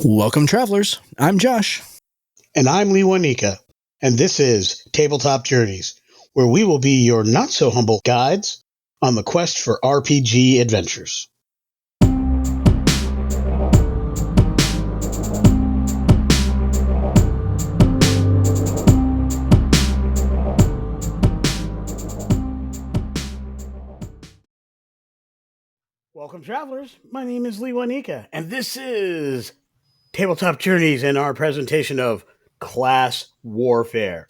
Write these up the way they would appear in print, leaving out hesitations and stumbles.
Welcome, travelers. I'm Josh. And I'm Lee Wanika, and this is Tabletop Journeys, where we will be your not-so-humble guides on the quest for RPG adventures. Welcome, travelers. My name is Lee Wanika, and this is Tabletop Journeys and our presentation of Class Warfare.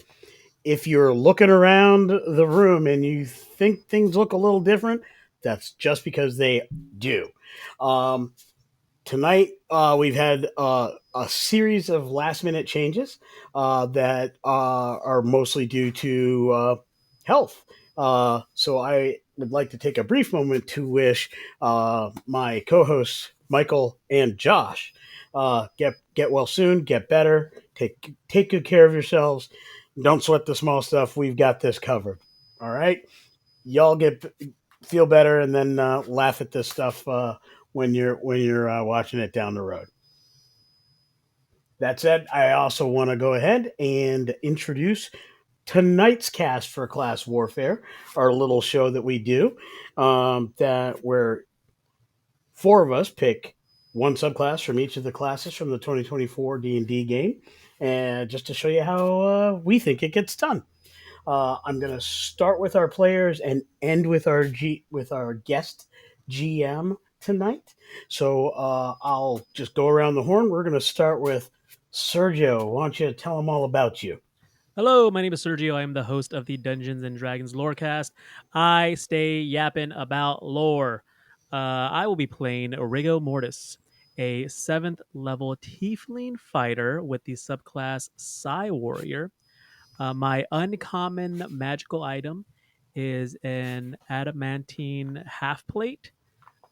If you're looking around the room and you think things look a little different, that's just because they do. Tonight, we've had a series of last-minute changes that are mostly due to health. So I would like to take a brief moment to wish my co-hosts Michael and Josh get well soon, get better, take good care of yourselves. Don't sweat the small stuff. We've got this covered. All right, y'all feel better, and then laugh at this stuff when you're watching it down the road. That said, I also want to go ahead and introduce tonight's cast for Class Warfare, our little show that we do, that where four of us pick one subclass from each of the classes from the 2024 D&D game, and just to show you how we think it gets done. I'm going to start with our players and end with our guest GM tonight. So I'll just go around the horn. We're going to start with Sergio. Why don't you tell them all about you? Hello, my name is Sergio. I am the host of the Dungeons and Dragons Lorecast. I stay yapping about lore. I will be playing Rigomortis, a 7th level Tiefling fighter with the subclass Psy Warrior. My uncommon magical item is an adamantine half plate,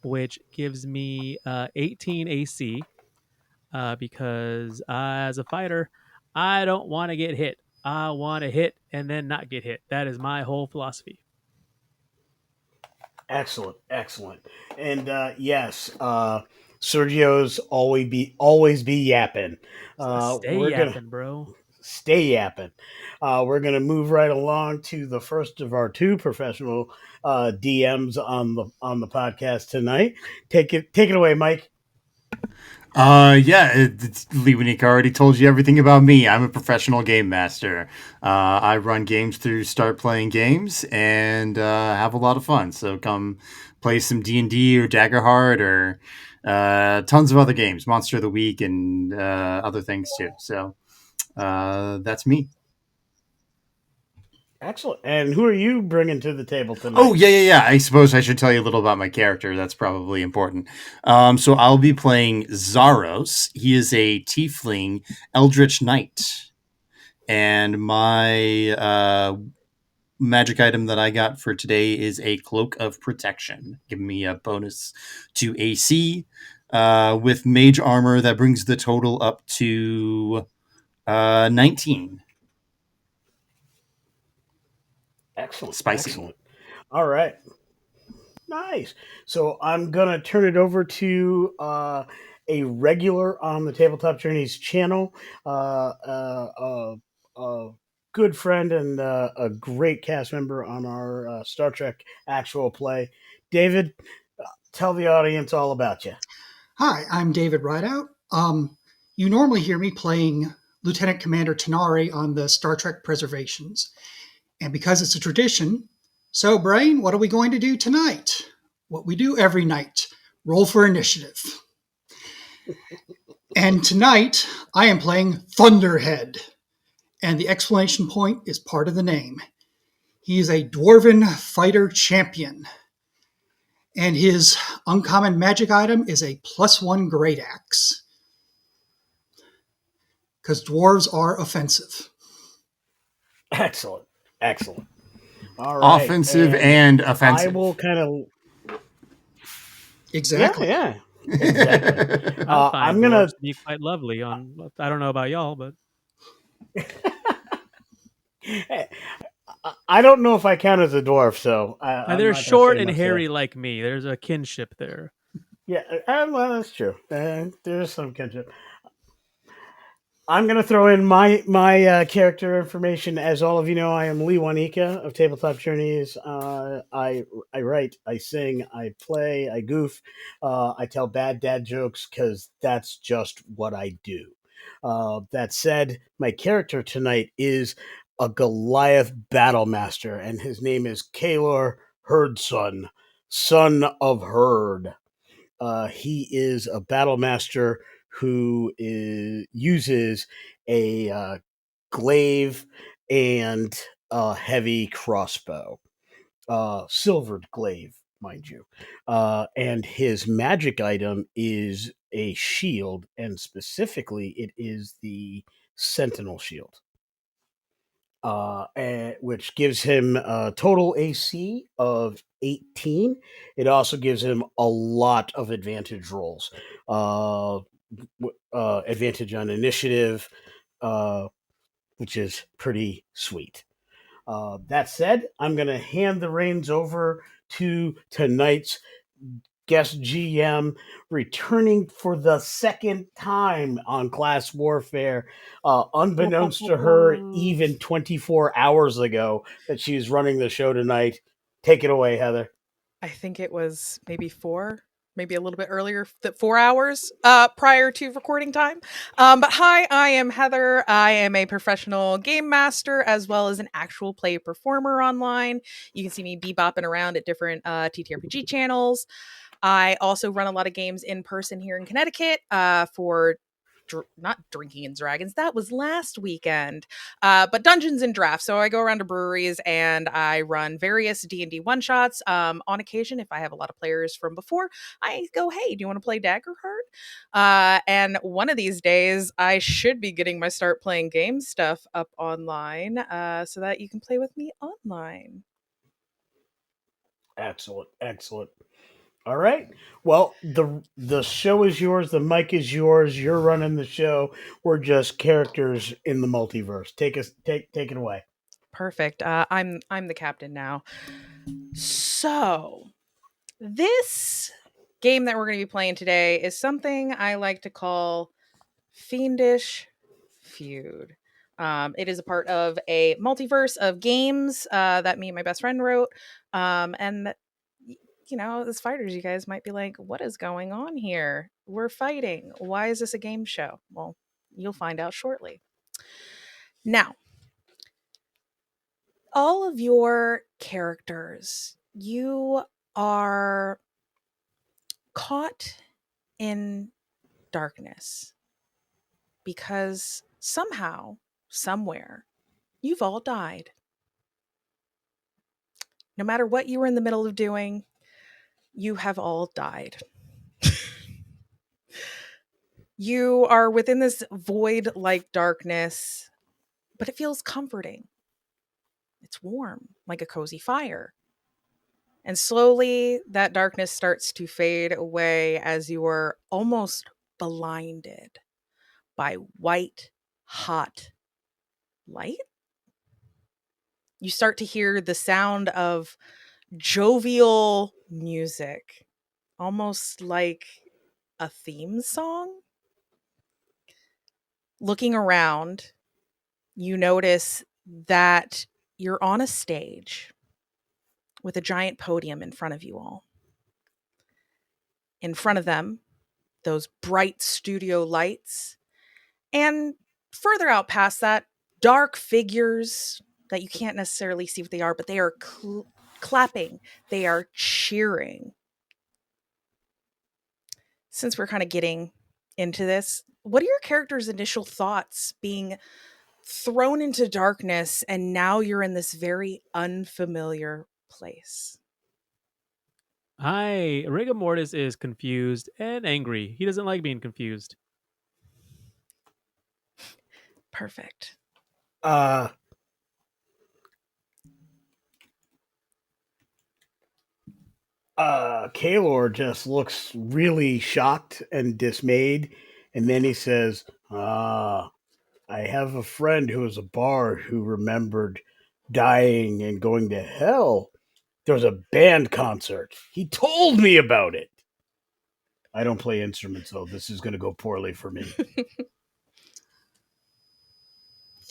which gives me 18 AC. Because as a fighter, I don't want to get hit. I want to hit and then not get hit. That is my whole philosophy. Excellent. And yes, Sergio's always be yapping. Stay yapping, bro. Stay yapping. We're gonna move right along to the first of our two professional DMs on the podcast tonight. Take it away, Mike. Lee Wanika already told you everything about me. I'm a professional game master. I run games through Start Playing Games and have a lot of fun. So come play some D&D or Daggerheart or tons of other games, Monster of the Week and other things too. So that's me. Excellent. And who are you bringing to the table tonight? Oh, yeah. I suppose I should tell you a little about my character. That's probably important. So I'll be playing Zarros. He is a Tiefling Eldritch Knight. And my magic item that I got for today is a Cloak of Protection, giving me a bonus to AC with mage armor that brings the total up to 19. Excellent. Spicy. Excellent. All right. Nice. So I'm going to turn it over to a regular on the Tabletop Journeys channel, a good friend and a great cast member on our Star Trek actual play. David, tell the audience all about you. Hi, I'm David Rideout. You normally hear me playing Lieutenant Commander Tanari on the Star Trek Preservations. And because it's a tradition, so Brain, what are we going to do tonight? What we do every night, roll for initiative. And tonight, I am playing Thunderhead. And the exclamation point is part of the name. He is a Dwarven fighter champion. And his uncommon magic item is a +1 great axe. Because dwarves are offensive. Excellent. All right. Offensive and offensive. I will kind of... Exactly. Yeah. Exactly. I'm going to be quite lovely on... I don't know about y'all, but... I don't know if I count as a dwarf, so... they're short and hairy like me. There's a kinship there. Yeah, well, that's true. There's some kinship. I'm going to throw in my character information. As all of you know, I am Lee Wanika of Tabletop Journeys. I write, I sing, I play, I goof, I tell bad dad jokes because that's just what I do. That said, my character tonight is a Goliath battle master, and his name is Kaelor Hruudson, son of Herd. He is a battle master who uses a glaive and a heavy crossbow, silvered glaive, mind you. And his magic item is a shield, and specifically, it is the Sentinel Shield. Which gives him a total AC of 18. It also gives him a lot of advantage rolls. Advantage on initiative, which is pretty sweet. That said, I'm going to hand the reins over to tonight's guest GM, returning for the second time on Class Warfare, unbeknownst to her, even 24 hours ago, that she's running the show tonight. Take it away, Heather. I think it was maybe maybe a little bit earlier, 4 hours prior to recording time. But hi, I am Heather. I am a professional game master as well as an actual play performer online. You can see me bebopping around at different TTRPG channels. I also run a lot of games in person here in Connecticut for not Drinking and Dragons. That was last weekend. But Dungeons and Drafts. So I go around to breweries and I run various D&D one-shots. On occasion, if I have a lot of players from before, I go, hey, do you want to play Daggerheart? And one of these days, I should be getting my Start Playing Game stuff up online so that you can play with me online. Excellent, excellent. All right. Well, the show is yours. The mic is yours. You're running the show. We're just characters in the multiverse. Take it away. Perfect. I'm the captain now. So, this game that we're going to be playing today is something I like to call Fiendish Feud. It is a part of a multiverse of games that me and my best friend wrote. And you know, as fighters, you guys might be like, what is going on here? We're fighting. Why is this a game show? Well, you'll find out shortly. Now, all of your characters, you are caught in darkness because somehow, somewhere, you've all died. No matter what you were in the middle of doing, you have all died. You are within this void-like darkness, but it feels comforting. It's warm, like a cozy fire. And slowly, that darkness starts to fade away as you are almost blinded by white, hot light. You start to hear the sound of jovial music, almost like a theme song. Looking around, you notice that you're on a stage with a giant podium in front of you all. In front of them, those bright studio lights, and further out past that, dark figures that you can't necessarily see what they are, but they are clapping, they are cheering. Since we're kind of getting into this, what are your characters' initial thoughts being thrown into darkness and now you're in this very unfamiliar place? Hi, Rigomortis is confused and angry. He doesn't like being confused. Perfect. Kaelor just looks really shocked and dismayed, and then he says, I have a friend who is a bard who remembered dying and going to hell. There was a band concert. He told me about it. I don't play instruments, though. This is going to go poorly for me.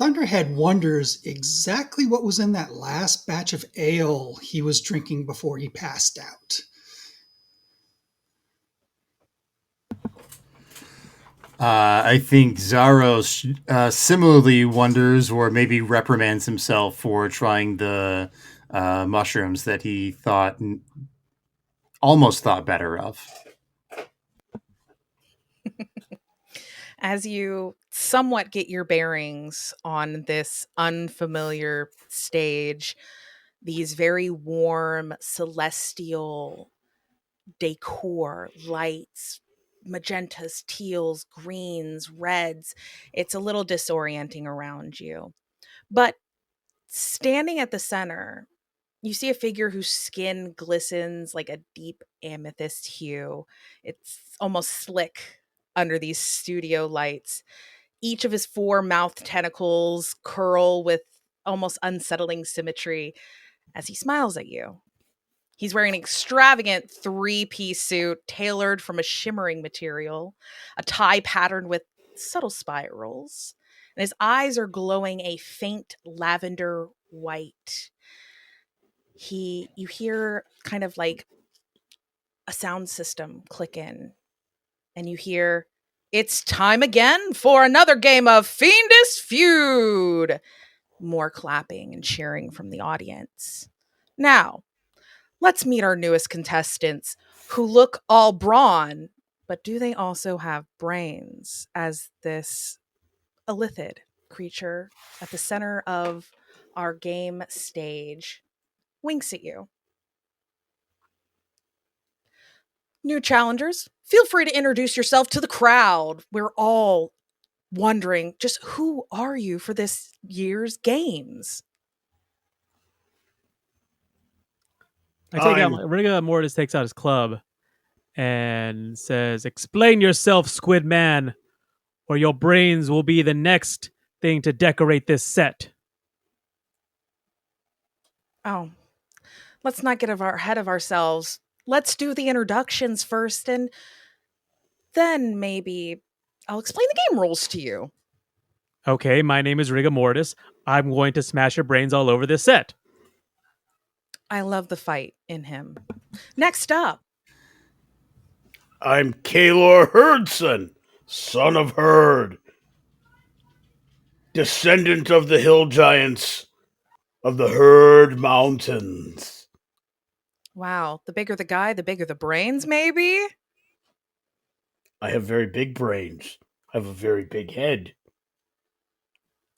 Thunderhead wonders exactly what was in that last batch of ale he was drinking before he passed out. I think Zarros similarly wonders or maybe reprimands himself for trying the mushrooms that he almost thought better of. As you somewhat get your bearings on this unfamiliar stage, these very warm celestial decor, lights, magentas, teals, greens, reds. It's a little disorienting around you. But standing at the center, you see a figure whose skin glistens like a deep amethyst hue. It's almost slick under these studio lights. Each of his 4 mouth tentacles curl with almost unsettling symmetry as he smiles at you. He's wearing an extravagant 3-piece suit tailored from a shimmering material, a tie patterned with subtle spirals, and his eyes are glowing a faint lavender white. You hear kind of like a sound system click in, and you hear, "It's time again for another game of Fiendish Feud." More clapping and cheering from the audience. Now, let's meet our newest contestants who look all brawn, but do they also have brains? As this illithid creature at the center of our game stage winks at you. New challengers, feel free to introduce yourself to the crowd. We're all wondering just who are you for this year's games? Rigomortis takes out his club and says, "Explain yourself, Squid Man, or your brains will be the next thing to decorate this set." Oh, let's not get ahead of ourselves. Let's do the introductions first, and then maybe I'll explain the game rules to you. Okay, my name is Rigomortis. I'm going to smash your brains all over this set. I love the fight in him. Next up, I'm Kaelor Hruudson, son of Herd, descendant of the hill giants of the Herd Mountains. wow, the bigger the guy, the bigger the brains, maybe? I have very big brains. I have a very big head.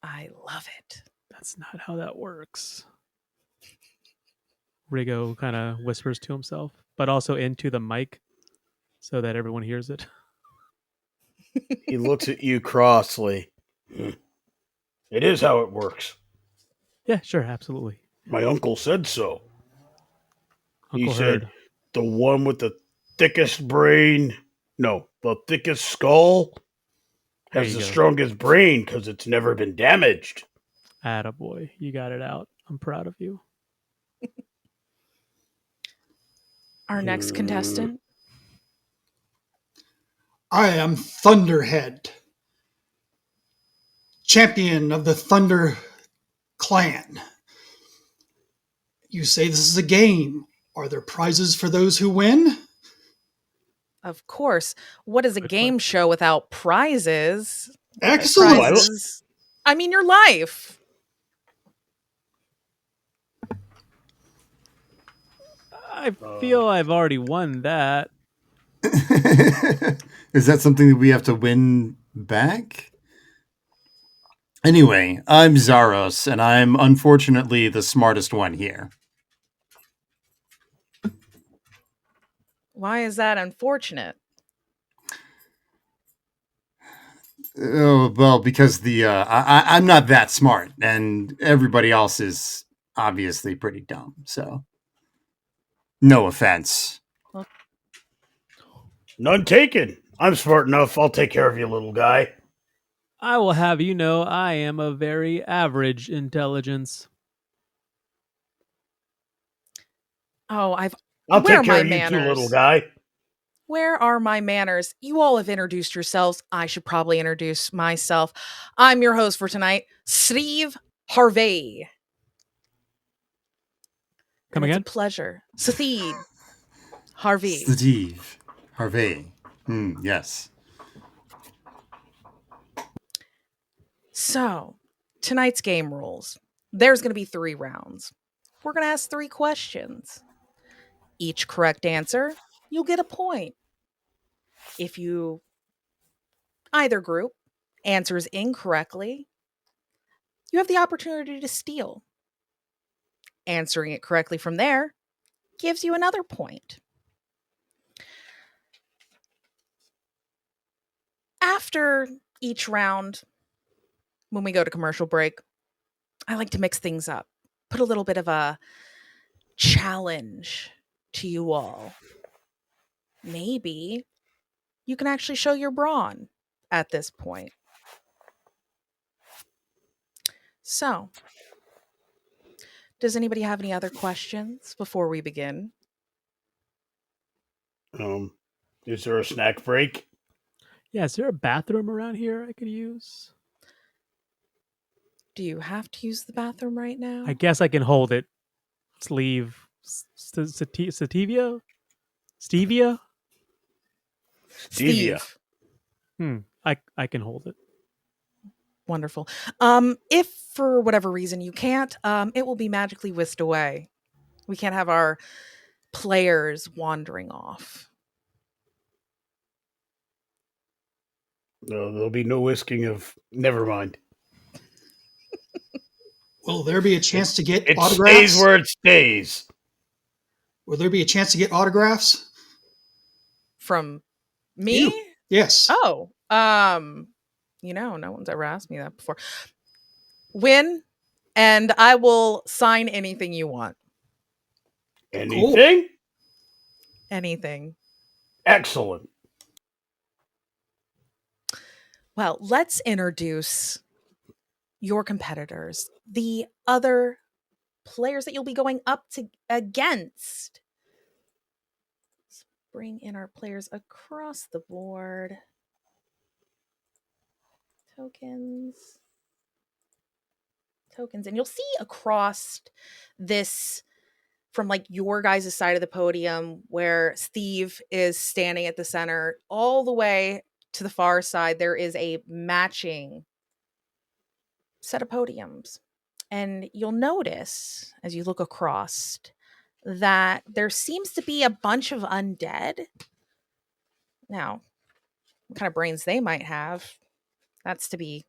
I love it. That's not how that works. Rigo kind of whispers to himself, but also into the mic so that everyone hears it. He looks at you crossly. It is how it works. Yeah, sure, absolutely. My uncle said so. Uncle He said Herd. the one with the thickest brain, no, the thickest skull There has you the go. strongest brain because it's never been damaged. Attaboy, you got it out. I'm proud of you. Our next contestant, I am Thunderhead, champion of the Thunder clan. You say this is a game. Are there prizes for those who win? of course. What is a Good game show without prizes? Excellent. Prizes. I mean, your life. I feel I've already won that. Is that something that we have to win back? Anyway, I'm Zarros, and I'm unfortunately the smartest one here. Why is that unfortunate? Oh, well, because I'm not that smart, and everybody else is obviously pretty dumb. So, no offense. None taken. I'm smart enough. I'll take care of you, little guy. I will have you know I am a very average intelligence. Oh, I'll Where take care are of my you too, little manners? guy. Where are my manners? You all have introduced yourselves. I should probably introduce myself. I'm your host for tonight, Steve Harvey. Come And again? It's a pleasure. Steve Harvey. Steve Harvey. Yes. So, tonight's game rules. There's going to be 3 rounds. We're going to ask 3 questions. Each correct answer, you'll get a point. If you, either group, answers incorrectly, you have the opportunity to steal. Answering it correctly from there gives you another point. After each round, when we go to commercial break, I like to mix things up, put a little bit of a challenge to you all. Maybe you can actually show your brawn at this point. So, does anybody have any other questions before we begin? Is there a snack break? Yeah, is there a bathroom around here I could use? Do you have to use the bathroom right now? I guess I can hold it. Sleeve. Sativia? Stevia? Stevia. I can hold it. Wonderful. If for whatever reason you can't, it will be magically whisked away. We can't have our players wandering off. No, there'll be no whisking of. Never mind. Will there be a chance to get It autographs? stays where it stays. Will there be a chance to get autographs? From me? You. Yes. Oh, no one's ever asked me that before. Win, and I will sign anything you want. Anything? Anything. Excellent. Well, let's introduce your competitors, the other players that you'll be going up against. Let's bring in our players across the board. Tokens. And you'll see across this from like your guys' side of the podium where Steve is standing at the center, all the way to the far side, there is a matching set of podiums. And you'll notice as you look across that there seems to be a bunch of undead. Now, what kind of brains they might have, that's to be,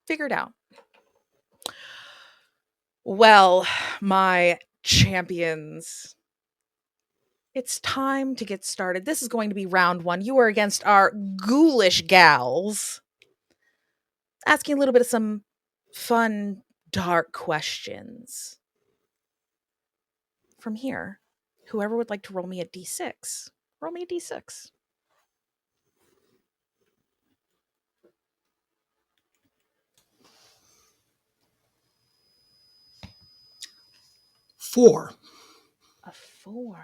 figured out. Well, my champions, it's time to get started. This is going to be round 1. You are against our ghoulish gals. Asking a little bit of some fun, dark questions. From here, whoever would like to roll me a d6, roll me a d6. Four. A 4.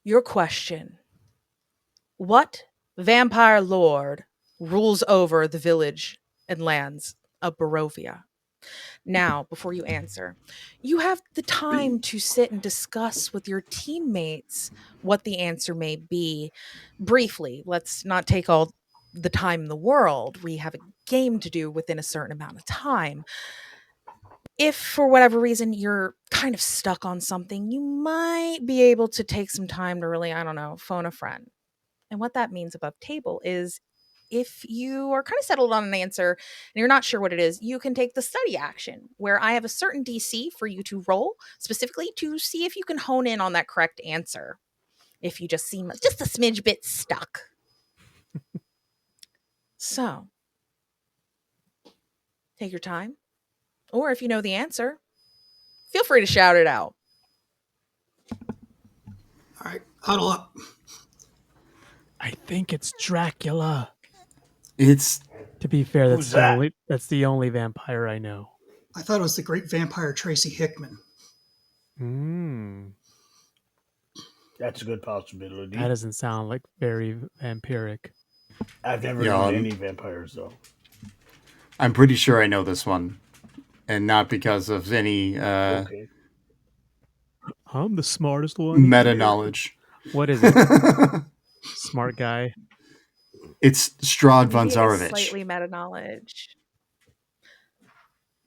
Your question. What vampire lord rules over the village and lands of Barovia? Now, before you answer, you have the time to sit and discuss with your teammates what the answer may be. Briefly, let's not take all the time in the world. We have a game to do within a certain amount of time. If for whatever reason you're kind of stuck on something, you might be able to take some time to really, phone a friend. And what that means above table is if you are kind of settled on an answer and you're not sure what it is, you can take the study action where I have a certain DC for you to roll specifically to see if you can hone in on that correct answer. If you just seem just a smidge bit stuck. So, take your time. Or if you know the answer, feel free to shout it out. All right, huddle up. I think it's Dracula. It's To be fair, Who's that? that's the only vampire I know. I thought it was the great vampire Tracy Hickman. That's a good possibility. That doesn't sound like very vampiric. I've never Yeah, known any vampires, though. I'm pretty sure I know this one, and not because of any Okay. I'm the smartest one. meta here. knowledge. What is it? Smart guy. It's Strahd von Maybe it is Zarovich. slightly meta knowledge.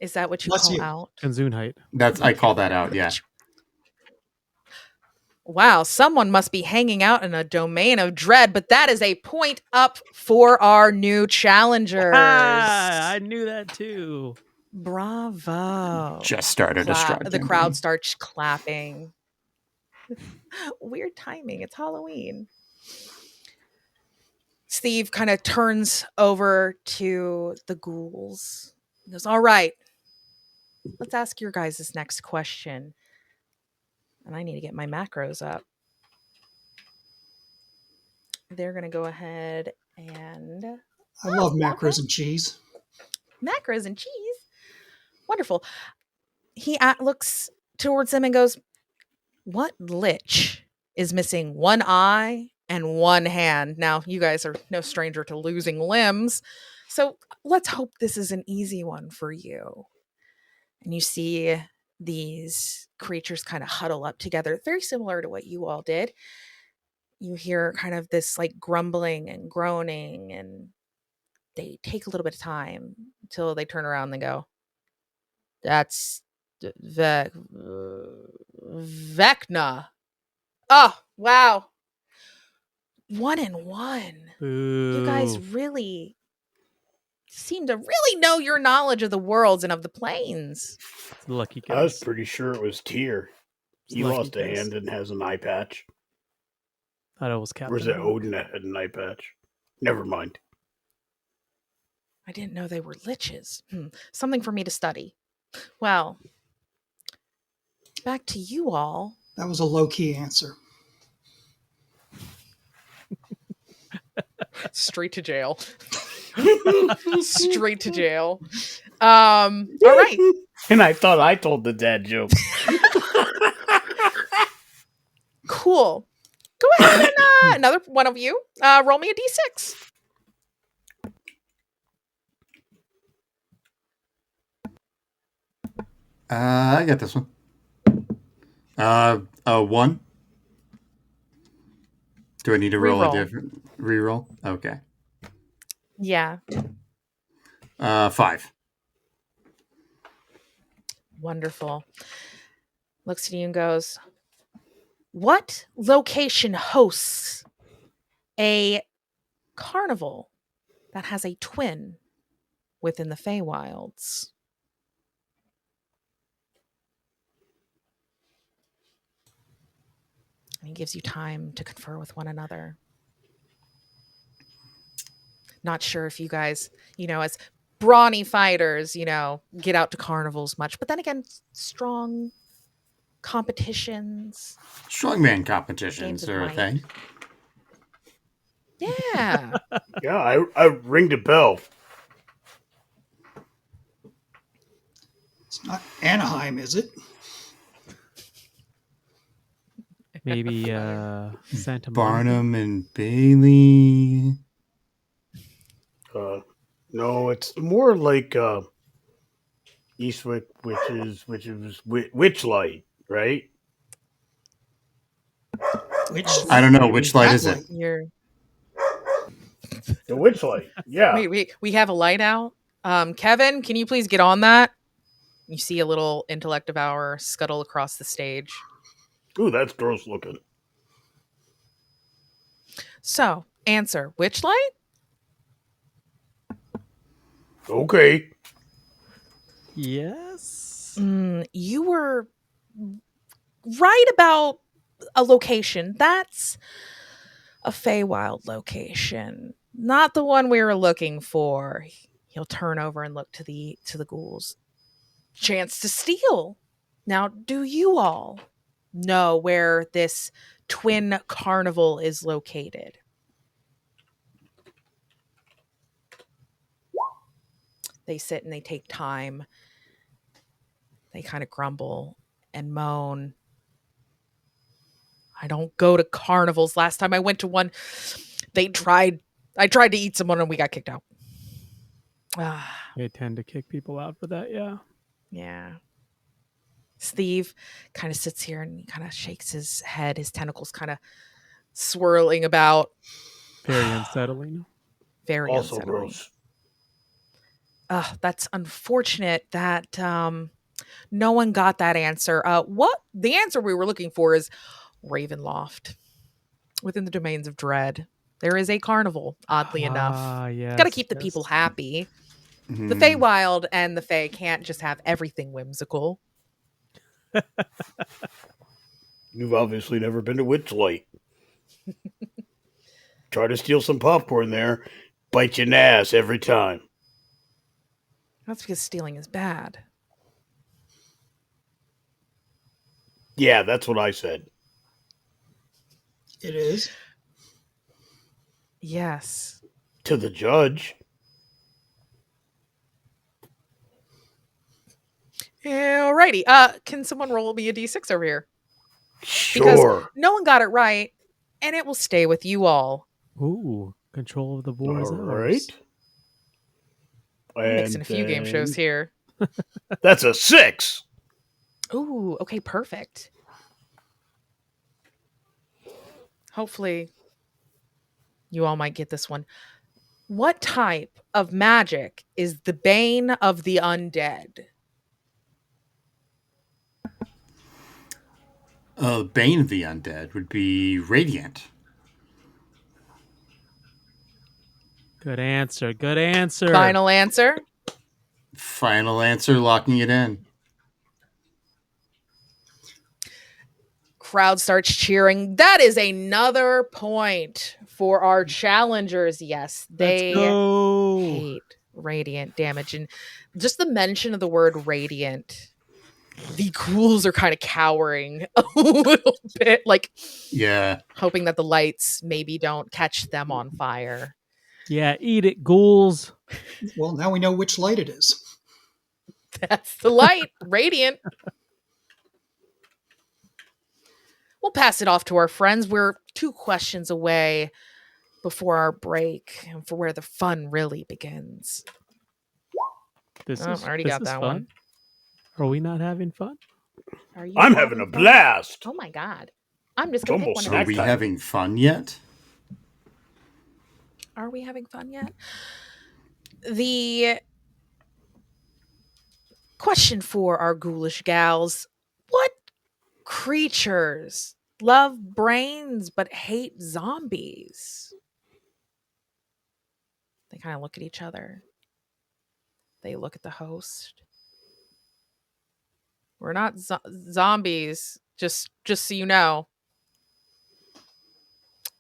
Is that what you Bless call you. out? Kanzunheit. I call that out. Yeah. Wow, someone must be hanging out in a domain of dread, but that is a point up for our new challengers. I knew that too. Bravo. Just started a Strahd The campaign. crowd starts clapping. Weird timing. It's Halloween. Steve kind of turns over to the ghouls. He goes, all right, let's ask your guys this next question. And I need to get my macros up. They're going to go ahead and... I love macros and cheese. Macros and cheese. Wonderful. He looks towards them and goes, what lich is missing one eye and one hand? Now, you guys are no stranger to losing limbs, so let's hope this is an easy one for you. And you see these creatures kind of huddle up together, very similar to what you all did. You hear kind of this like grumbling and groaning, and they take a little bit of time until they turn around and go, that's Vecna. Oh, wow. 1 and 1. You guys really seem to really know your knowledge of the worlds and of the planes. Lucky guess. I was pretty sure it was Tyr. He Lucky lost a guess. hand and has an eye patch. Thought it was Captain. Or is it Hook. Odin that had an eye patch? Never mind. I didn't know they were liches. Something for me to study. Well, back to you all. That was a low-key answer. Straight to jail. Straight to jail. All right. And I thought I told the dad joke. Cool. Go ahead and another one of you. Roll me a d6. I got this one. 1. Do I need to roll Reroll. a different reroll? Okay. Yeah. 5. Wonderful. Looks at you and goes, what location hosts a carnival that has a twin within the Feywilds? And he gives you time to confer with one another. Not sure if you guys, as brawny fighters, get out to carnivals much. But then again, strong competitions. Strongman competitions Games of are a might. thing. Yeah. Yeah, I ringed a bell. It's not Anaheim, is it? Maybe Santa Monica. Barnum and Bailey. No, it's more like Eastwick, which is Witchlight, right? Which I don't know. Which light is it? You're The Witchlight. Yeah. wait, we have a light out. Kevin, can you please get on that? You see a little intellect devourer scuttle across the stage. Ooh, that's gross looking. So, answer, which light? Okay. Yes. You were right about a location. That's a Feywild location, not the one we were looking for. He'll turn over and look to the ghouls. Chance to steal. Now, do you all know where this twin carnival is located? They sit and they take time They kind of grumble and moan. I don't go to carnivals. Last time I went to one, I tried to eat someone and we got kicked out. They tend to kick people out for that, yeah. Yeah. Steve kind of sits here and kind of shakes his head, his tentacles kind of swirling about. Very unsettling. Very Also unsettling. gross. That's unfortunate that no one got that answer. What the answer we were looking for is Ravenloft, within the domains of Dread. There is a carnival, oddly enough. Yes, Got to keep the people happy. The Feywild and the Fey can't just have everything whimsical. You've obviously never been to Witchlight. Try to steal some popcorn there, bite your ass every time. That's because stealing is bad. Yeah, that's what I said. It is. Yes. To the judge. Alrighty. Can someone roll me a d6 over here? Sure. Because no one got it right, and it will stay with you all. Ooh, control of the boar is All ours. right. I'm mixing a few game shows here. That's a 6. Ooh, okay, perfect. Hopefully, you all might get this one. What type of magic is the bane of the undead? Bane of the undead would be radiant. Good answer. Good answer. Final answer? Final answer, locking it in. Crowd starts cheering. That is another point for our challengers. Yes, they hate radiant damage. And just the mention of the word radiant, the ghouls are kind of cowering a little bit, like hoping that the lights maybe don't catch them on fire. Yeah, eat it, ghouls. Well, now we know which light it is. That's the light, radiant. We'll pass it off to our friends. We're 2 questions away before our break and for where the fun really begins. I already got that fun. one. Are we not having fun? I'm having a blast. Oh my god. I'm just going to pick one of Are we having fun yet? Are we having fun yet? The question for our ghoulish gals: what creatures love brains but hate zombies? They kind of look at each other. They look at the host. We're not zombies, just so you know.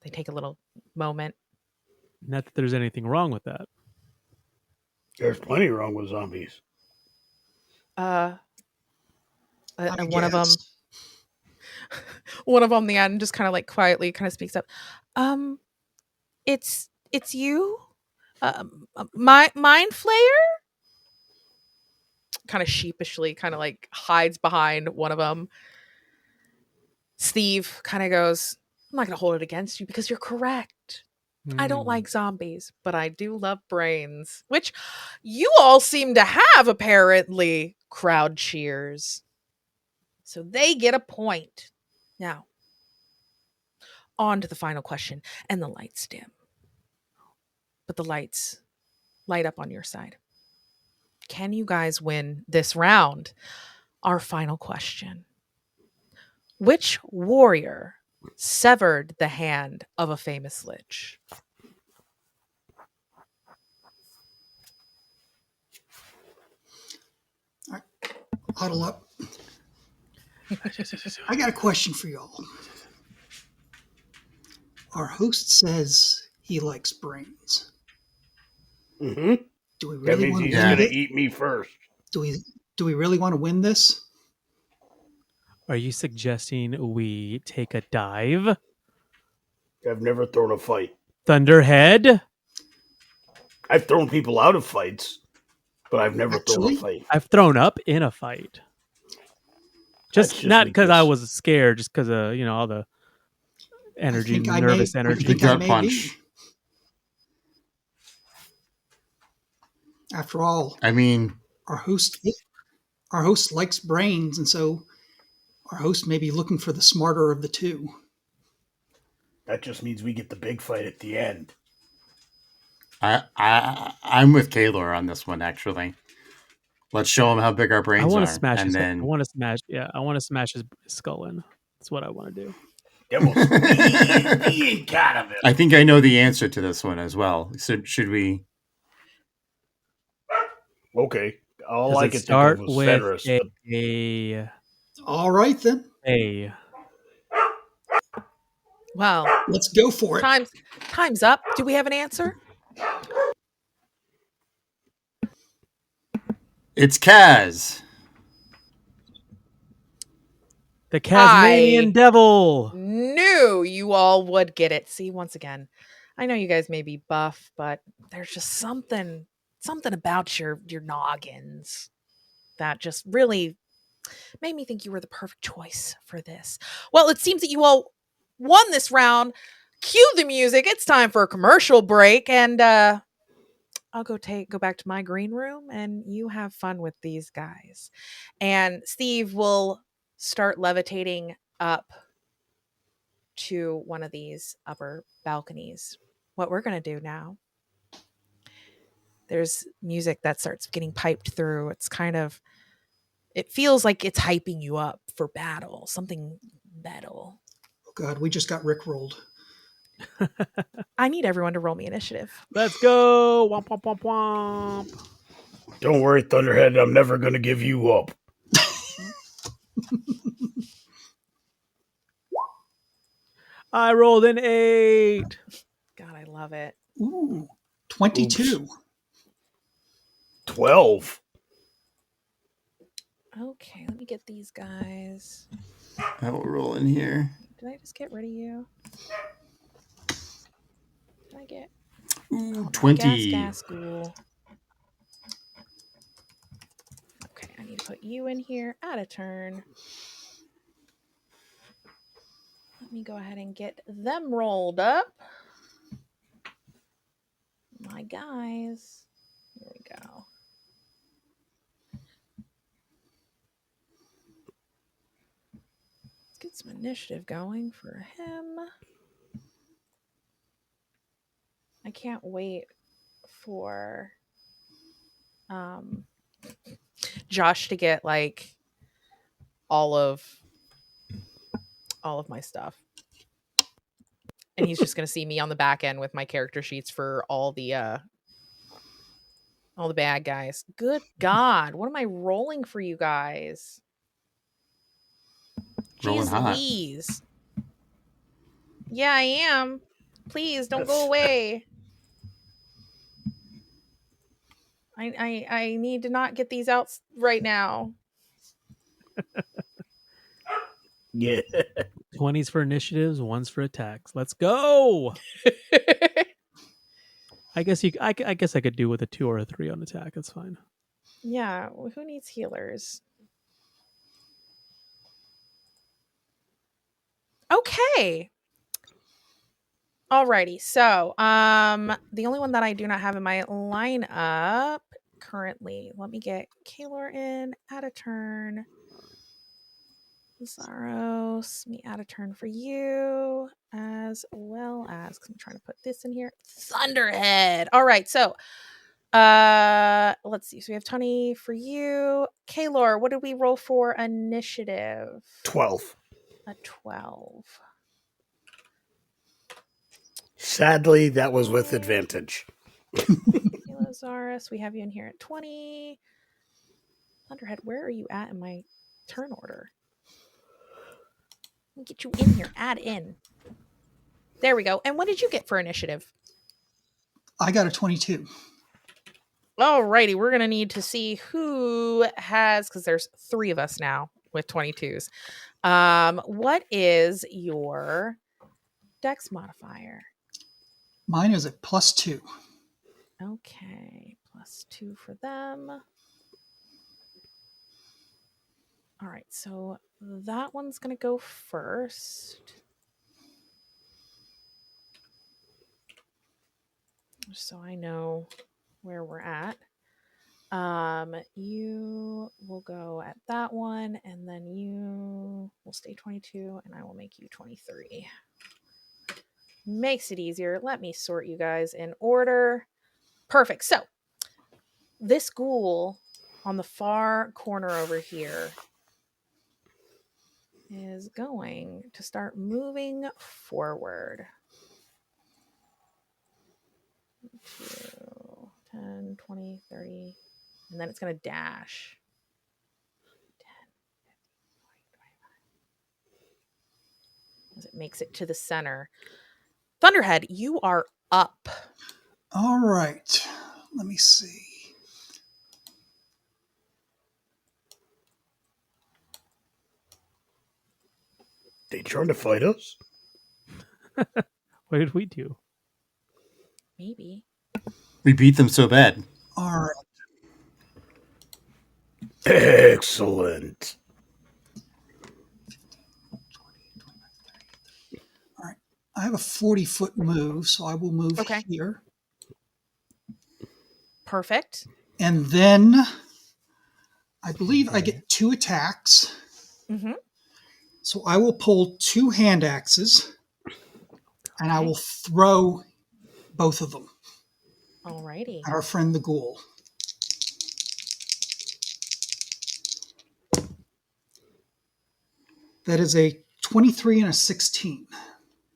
They take a little moment. Not that there's anything wrong with that. There's plenty wrong with zombies. One of them, the end, just kind of like quietly kind of speaks up. It's you, Mind Flayer. Kind of sheepishly, kind of like hides behind one of them. Steve kind of goes, "I'm not going to hold it against you because you're correct. I don't like zombies, but I do love brains," which you all seem to have, apparently. Crowd cheers. So they get a point. Now, on to the final question, and the lights dim. But the lights light up on your side. Can you guys win this round? Our final question. Which warrior severed the hand of a famous lich? Huddle up. I got a question for y'all. Our host says he likes brains. Mm-hmm. Do we That really means want he's to going win to it? eat me first. Do we really want to win this? Are you suggesting we take a dive? I've never thrown a fight. Thunderhead? I've thrown people out of fights, but I've never thrown a fight. I've thrown up in a fight. Just not because I was scared, just because of all the energy, nervous energy. The think I gut may punch. be. After all, I mean, our host likes brains, and so our host may be looking for the smarter of the two. That just means we get the big fight at the end. I'm with Kaelor on this one, actually. Let's show him how big our brains I want are. to smash and his. then... I want to smash. Yeah, I want to smash his skull in. That's what I want to do. I think I know the answer to this one as well. So should we? Okay. All Does I it could start think of was with Fenris. a All right, then. A? Well, Let's go for it. Time's up. Do we have an answer? It's Kaz. The Tasmanian Devil. Knew you all would get it. See, once again, I know you guys may be buff, but there's just something about your noggins that just really made me think you were the perfect choice for this. Well, it seems that you all won this round. Cue the music. It's time for a commercial break, and I'll go back to my green room, and you have fun with these guys. And Steve will start levitating up to one of these upper balconies. What we're going to do now, there's music that starts getting piped through. It feels like it's hyping you up for battle, something battle. Oh, God, we just got rickrolled. I need everyone to roll me initiative. Let's go. Womp, womp, womp, womp. Don't worry, Thunderhead. I'm never going to give you up. I rolled an 8. God, I love it. Ooh, 22. Oops. 12. Okay, let me get these guys. I will roll in here. Did I just get rid of you? Did I get... Ooh, 20. Gas, ghoul. Okay, I need to put you in here. Add a turn. Let me go ahead and get them rolled up. My guys. Here we go. Let's get some initiative going for him. I can't wait for Josh to get like all of my stuff. And he's just going to see me on the back end with my character sheets for all the bad guys. Good God. What am I rolling for you guys? Rolling Jeez hot. Louise. Yeah, I am. Please don't go away. I need to not get these out right now. Yeah. 20s for initiatives, 1s for attacks. Let's go. I guess I guess I could do with a 2 or a 3 on attack. That's fine. Yeah, who needs healers? Okay. Alrighty, so the only one that I do not have in my lineup currently. Let me get Kaelor in, add a turn. Zarros, let me add a turn for you, as well as, because I'm trying to put this in here, Thunderhead. All right, so let's see. So we have 20 for you. Kaelor, what did we roll for initiative? 12. A 12. Sadly, that was with advantage. Zarros, we have you in here at 20. Thunderhead, where are you at in my turn order? Let me get you in here. Add in. There we go. And what did you get for initiative? I got a 22. Alrighty, we're going to need to see who has, because there's 3 of us now with 22s. What is your dex modifier? Mine is a +2. Okay, +2 for them. All right, so that one's going to go first. So I know where we're at. You will go at that one, and then you will stay 22, and I will make you 23. Makes it easier. Let me sort you guys in order. Perfect. So this ghoul on the far corner over here is going to start moving forward. 2, 10, 20, 30, and then it's going to dash. 10, 15, 20, 25. As it makes it to the center. Thunderhead, you are up. All right. Let me see. They trying to fight us? What did we do? Maybe. We beat them so bad. All right. Excellent. All right. I have a 40-foot move, so I will move Okay. here. Perfect. And then I believe I get 2 attacks. Mm-hmm. So I will pull 2 hand axes, and I will throw both of them Alrighty. at our friend the ghoul. That is a 23 and a 16.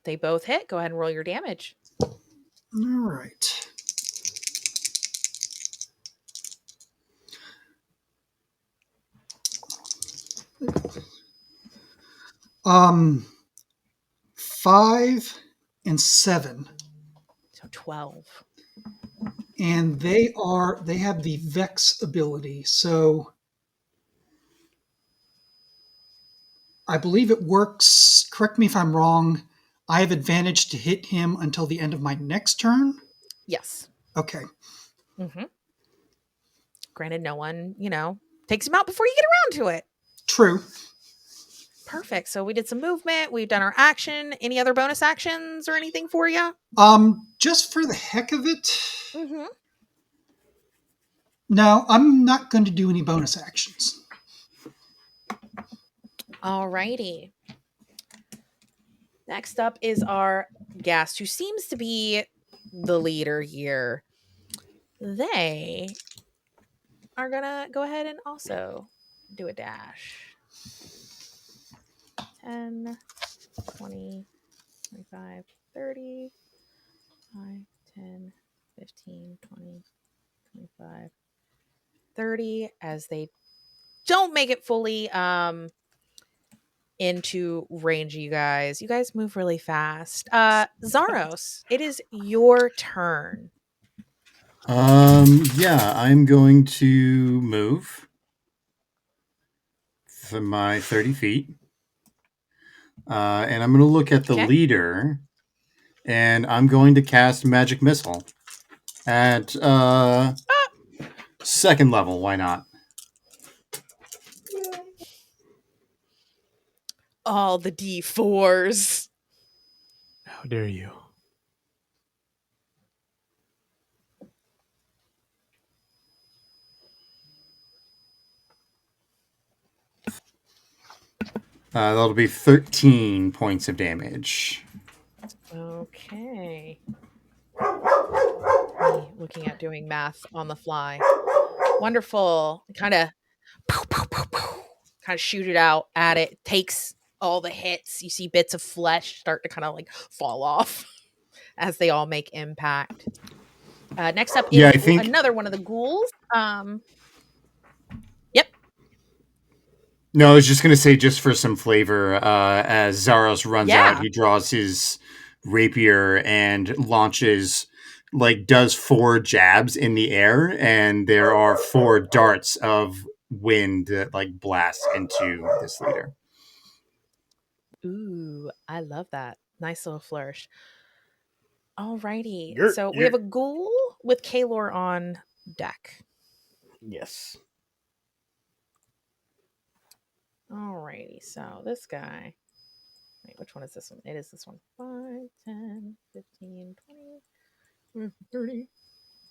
They both hit. Go ahead and roll your damage. All right. Um, 5 and 7. So 12. And they have the Vex ability, so I believe it works. Correct me if I'm wrong. I have advantage to hit him until the end of my next turn. Yes. Okay. Mm-hmm. Granted, no one, takes him out before you get around to it. True. Perfect. So we did some movement. We've done our action. Any other bonus actions or anything for you? Just for the heck of it. Mm-hmm. No, I'm not going to do any bonus actions. Alrighty. Next up is our guest, who seems to be the leader here. They are gonna go ahead and also do a dash. 10, 20, 25, 30, 5, 10, 15, 20, 25, 30, as they don't make it fully into range. You guys move really fast. Zarros, it is your turn. Yeah, I'm going to move for my 30 feet. And I'm going to look at the leader, and I'm going to cast Magic Missile at second level. Why not? All the D4s. How dare you? That'll be 13 points of damage. Okay. Looking at doing math on the fly. Wonderful. Kind of shoot it out at it. Takes all the hits. You see bits of flesh start to kind of like fall off as they all make impact. Next up is another one of the ghouls. Yep. No, I was just going to say, just for some flavor, as Zarros runs out, he draws his rapier and launches, does 4 jabs in the air, and there are 4 darts of wind that, blast into this leader. Ooh, I love that. Nice little flourish. Alrighty. So we have a ghoul with Kaelor on deck. Yes. Alrighty, so this guy. Wait, which one is this one? It is this one. 5, 10, 15, 20, 30.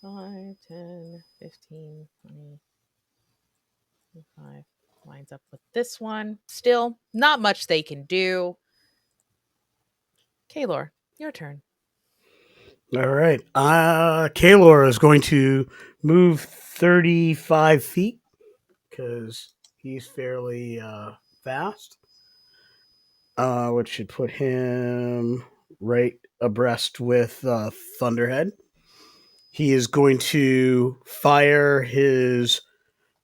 5, 10, 15, 20, 25. Lines up with this one. Still, not much they can do. Kaelor, your turn. All right. Kaelor is going to move 35 feet because he's fairly fast, which should put him right abreast with Thunderhead. He is going to fire his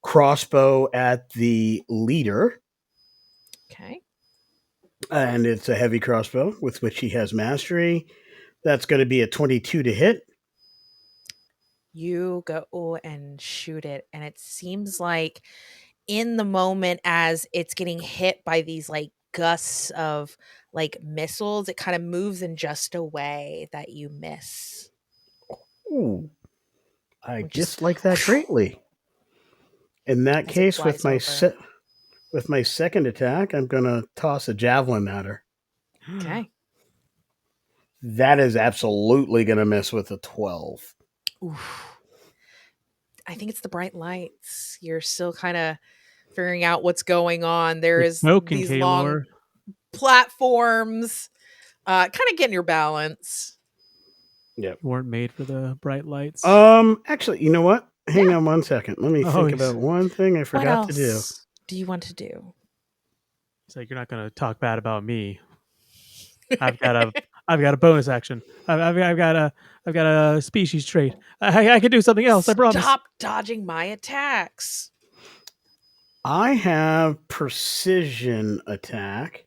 crossbow at the leader, Okay. and it's a heavy crossbow with which he has mastery. That's going to be a 22 to hit. You go and shoot it, and it seems like in the moment as it's getting hit by these like gusts of like missiles, it kind of moves in just a way that you miss. Ooh, I Which is- dislike that greatly. In that As it case, with flies my over. with my second attack, I'm going to toss a javelin at her. Okay. That is absolutely going to miss with a 12. Oof. I think it's the bright lights. You're still kind of figuring out what's going on. There You're is smoking, these Kaelor. long platforms, kind of getting your balance. Yep. You weren't made for the bright lights. Actually, you know what? Hang Yeah. on one second. Let me Oh, think he's- about one thing I What forgot to do. else do you want to do? It's like, you're not going to talk bad about me. I've got a bonus action. I've got a species trait. I could do something else. I promise. Stop dodging my attacks. I have precision attack,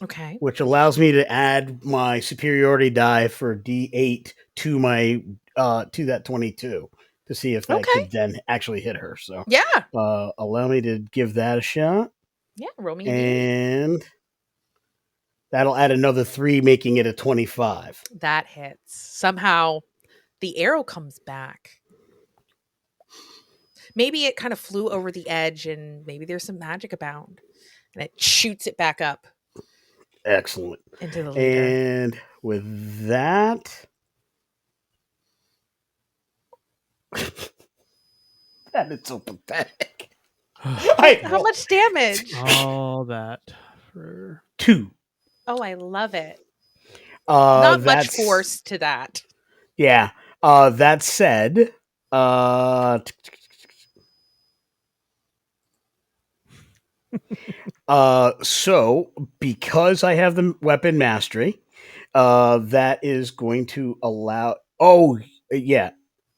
Okay. which allows me to add my superiority die for D8 to my to that 22 to see if that Okay. could then actually hit her. So Yeah. allow me to give that a shot, Yeah. Roll me a D8. and that'll add another 3, making it a 25. That hits. Somehow the arrow comes back. Maybe it kind of flew over the edge and maybe there's some magic abound. And it shoots it back up Excellent. into the leader. And with that, that is so pathetic. How much damage? All that for 2. Oh, I love it. Not much that's- force to that. Yeah. That said, so because I have the weapon mastery, that is going to allow. Oh, yeah.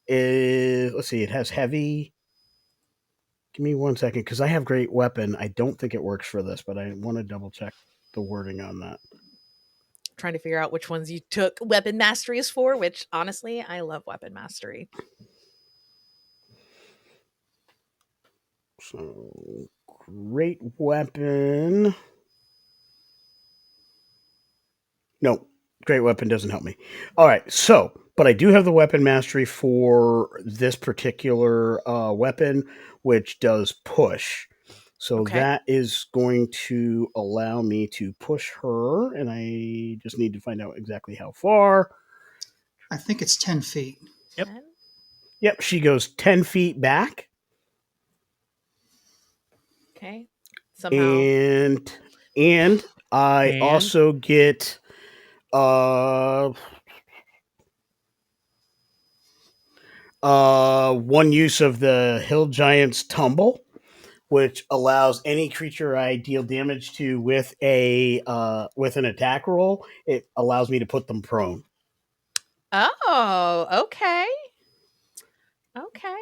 Let's see. It has heavy. Give me 1 second, because I have great weapon. I don't think it works for this, but I want to double check the wording on that. Trying to figure out which ones you took weapon mastery is for, which honestly, I love weapon mastery. So, great weapon. No, great weapon doesn't help me. All right, so, but I do have the weapon mastery for this particular weapon, which does push. So Okay. that is going to allow me to push her, and I just need to find out exactly how far. I think it's 10 feet. Yep. 10? Yep, she goes 10 feet back. Okay. Somehow. And I And? also get one use of the Hill Giant's Tumble, which allows any creature I deal damage to with with an attack roll. It allows me to put them prone. Oh, okay. Okay.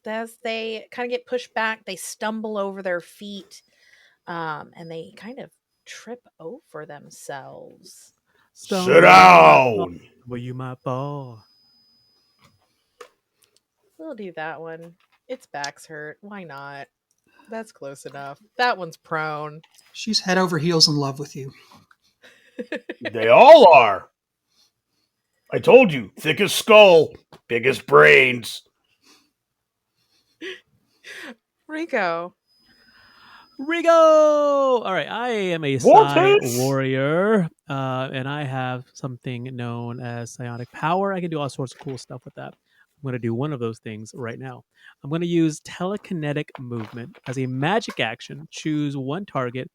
As they kind of get pushed back, they stumble over their feet, and they kind of trip over themselves. Sit down. Will you my ball? We'll do that one. Its back's hurt. Why not? That's close enough. That one's prone. She's head over heels in love with you. They all are. I told you, thickest skull, biggest brains. Rico. Rigo! All right, I am a Psy Vortex! Warrior, and I have something known as psionic power. I can do all sorts of cool stuff with that. I'm going to do one of those things right now. I'm going to use telekinetic movement as a magic action. Choose one target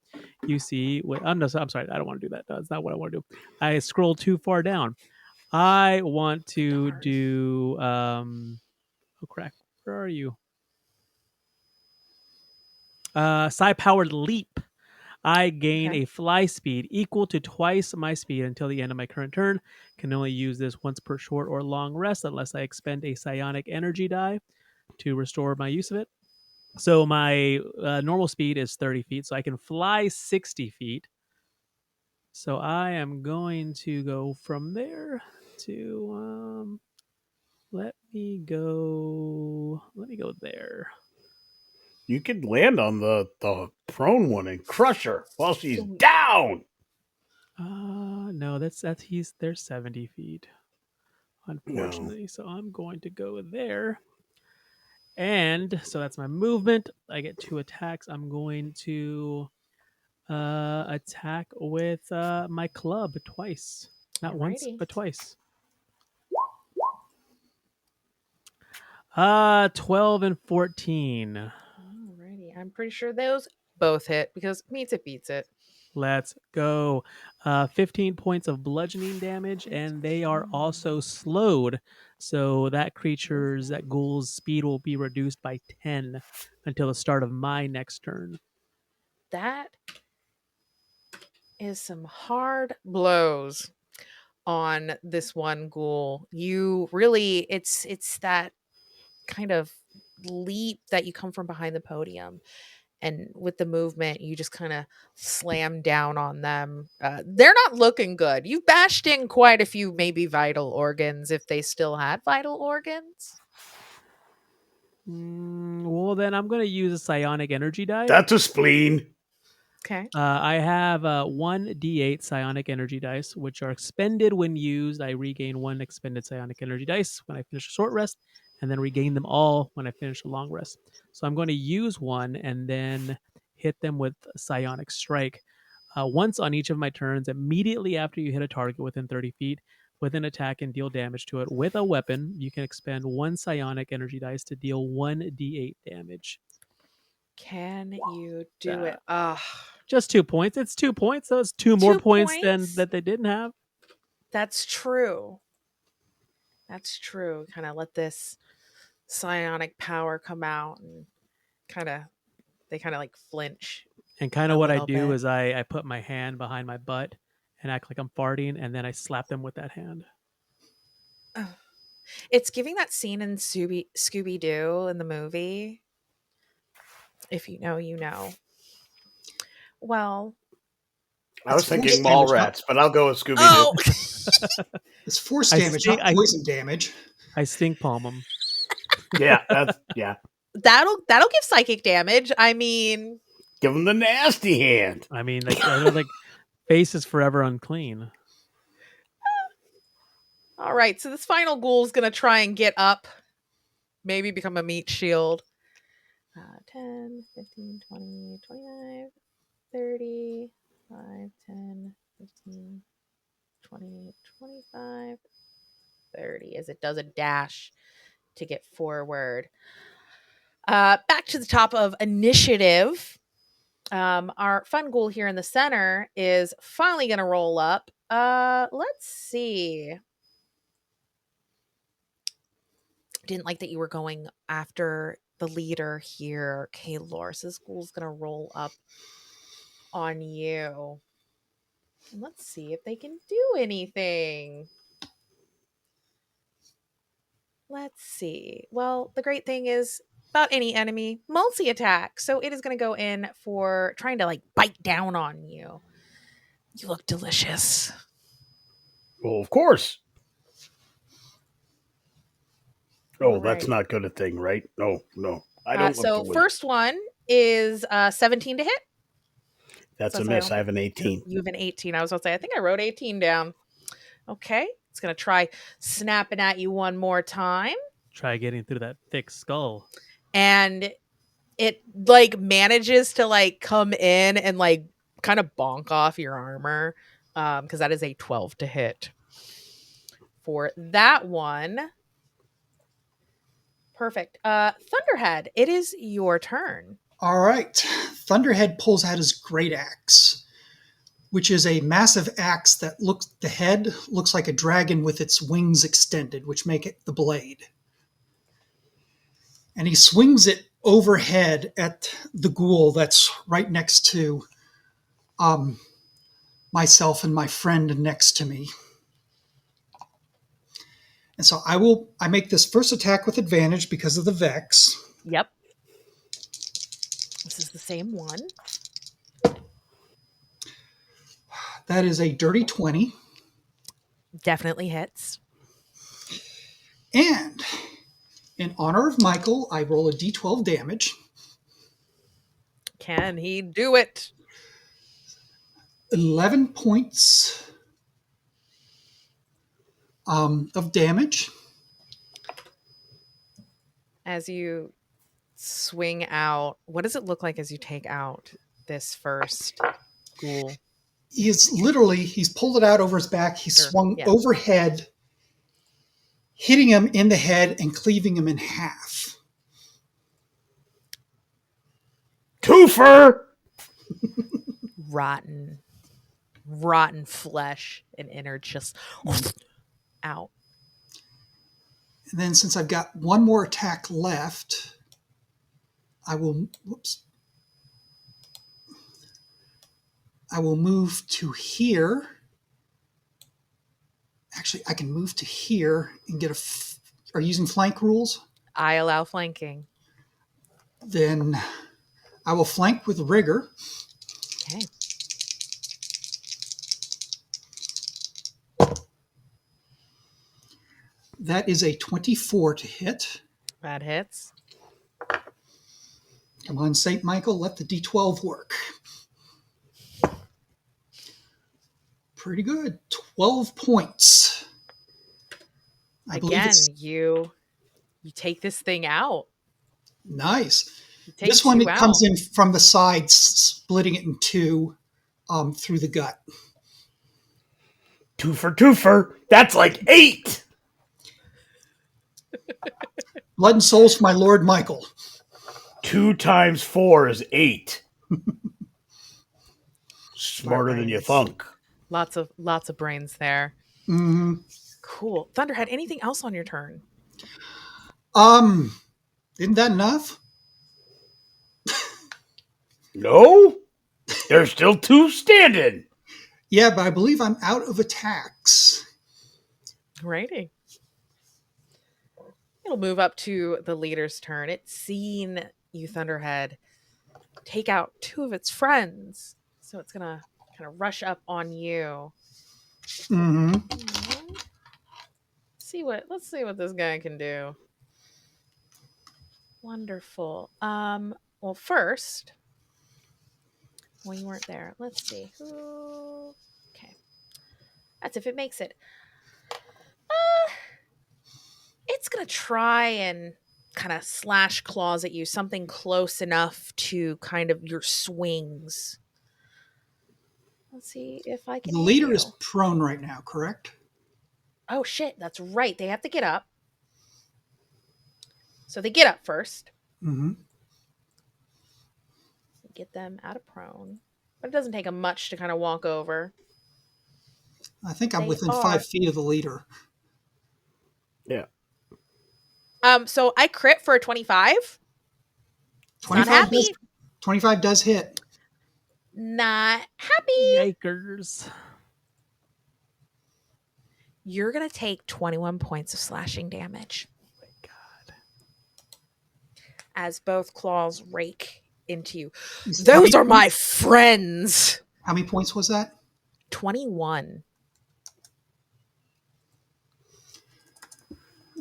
you see. I'm sorry, I don't want to do that. That's not what I want to do. I scroll too far down. I want to do. Oh crap! Where are you? Psi powered leap. I gain Okay. a fly speed equal to twice my speed until the end of my current turn. Can only use this once per short or long rest unless I expend a psionic energy die to restore my use of it. So my normal speed is 30 feet, so I can fly 60 feet. So I am going to go from there to let me go there. You could land on the prone one and crush her while she's down. No, they're 70 feet. Unfortunately, so I'm going to go there. And so that's my movement. I get 2 attacks. I'm going to attack with my club twice. Not once, Alrighty. but twice. 12 and 14. Alrighty. I'm pretty sure those both hit because meets it beats it. Let's go. 15 points of bludgeoning damage, and they are also slowed. So that ghoul's speed will be reduced by 10 until the start of my next turn. That is some hard blows on this one ghoul. You really, it's that kind of leap that you come from behind the podium, and with the movement you just kind of slam down on them. They're not looking good. You've bashed in quite a few maybe vital organs, if they still had vital organs. Well, then I'm going to use a psionic energy die. That's a spleen. Okay. I have 1d8 psionic energy dice, which are expended when used. I regain 1 expended psionic energy dice when I finish a short rest, and then regain them all when I finish a long rest. So I'm going to use one and then hit them with psionic strike. Once on each of my turns, immediately after you hit a target within 30 feet with an attack and deal damage to it with a weapon, you can expend 1 psionic energy dice to deal 1d8 damage. Can you do it? Ah, Just 2 points. It's 2 points. So it's 2 more 2 points than points? that they didn't have. That's true. That's true. Kind of let this psionic power come out, and they kind of like flinch. And kind A of what I little do bit. is I put my hand behind my butt and act like I'm farting, and then I slap them with that hand. It's giving that scene in Scooby Doo in the movie. If you know, you know. Well, I was It's thinking force mall damage, not- rats, but I'll go with Scooby Doo. oh, It's force I damage, stink- not poison damage. I stink palm them. Yeah, yeah. that'll give psychic damage. I mean, Give them the nasty hand. I mean, they're like face is forever unclean. all right. So this final ghoul is gonna try and get up, maybe become a meat shield. 10, 15, 20, 25, 30, 5, 10, 15, 20, 25, 30, as it does a dash to get forward. Back to the top of initiative. Our fun ghoul here in the center is finally going to roll up. Let's see. Didn't like that you were going after the leader here, Kaelor. So this ghoul's going to roll up on you. And let's see if they can do anything. Let's see. Well, the great thing is about any enemy, multi-attack. So it is going to go in for trying to like bite down on you. You look delicious. Well, of course. Oh, All that's right. not good a thing, right? No. I don't So look to win. first one is 17 to hit. That's so a I miss. don't I have an 18. You have an 18. I was about to say, I think I wrote 18 down. Okay. It's going to try snapping at you one more time. Try getting through that thick skull. And it like manages to like come in and like kind of bonk off your armor, because that is a 12 to hit for that one. Perfect. Thunderhead, it is your turn. All right. Thunderhead pulls out his great axe, which is a massive axe that the head looks like a dragon with its wings extended, which make it the blade. And he swings it overhead at the ghoul that's right next to myself and my friend next to me. And so I make this first attack with advantage because of the Vex. Yep. This is the same one. That is a dirty 20. Definitely hits. And in honor of Michael, I roll a d12 damage. Can he do it? 11 points of damage. As you swing out, what does it look like as you take out this first ghoul? He's pulled it out over his back. He swung overhead, hitting him in the head and cleaving him in half. Twofer! Rotten flesh and innards just out. And then since I've got one more attack left, I will move to here. Actually, I can move to here and get are you using flank rules? I allow flanking. Then I will flank with rigor. Okay. That is a 24 to hit. That hits. Come on, St. Michael, let the D12 work. Pretty good. 12 points. Again, you take this thing out. Nice. This one, it comes in from the side, splitting it in two through the gut. Twofer. That's like 8. Blood and souls for my Lord Michael. 2 times 4 is 8. Smarter than you think. Lots of brains there. Mm-hmm. Cool. Thunderhead, anything else on your turn? Isn't that enough? No? There's still 2 standing. Yeah, but I believe I'm out of attacks. Righty. It'll move up to the leader's turn. It's seen you, Thunderhead, take out 2 of its friends. So it's going to kind of rush up on you. Mm-hmm. Let's see what this guy can do. Wonderful. Well, first, you weren't there. Let's see. Okay. That's if it makes it. It's going to try and kind of slash claws at you, something close enough to kind of your swings. Let's see if I can. The leader is prone right now, correct? Oh, shit. That's right. They have to get up. So they get up first. Mm-hmm. Get them out of prone. But it doesn't take them much to kind of walk over. I think I'm within 5 feet of the leader. Yeah. So I crit for a 25. 25 does hit. Not happy. Yikers. You're going to take 21 points of slashing damage. Oh my God. As both claws rake into you. Those are my friends. How many points was that? 21.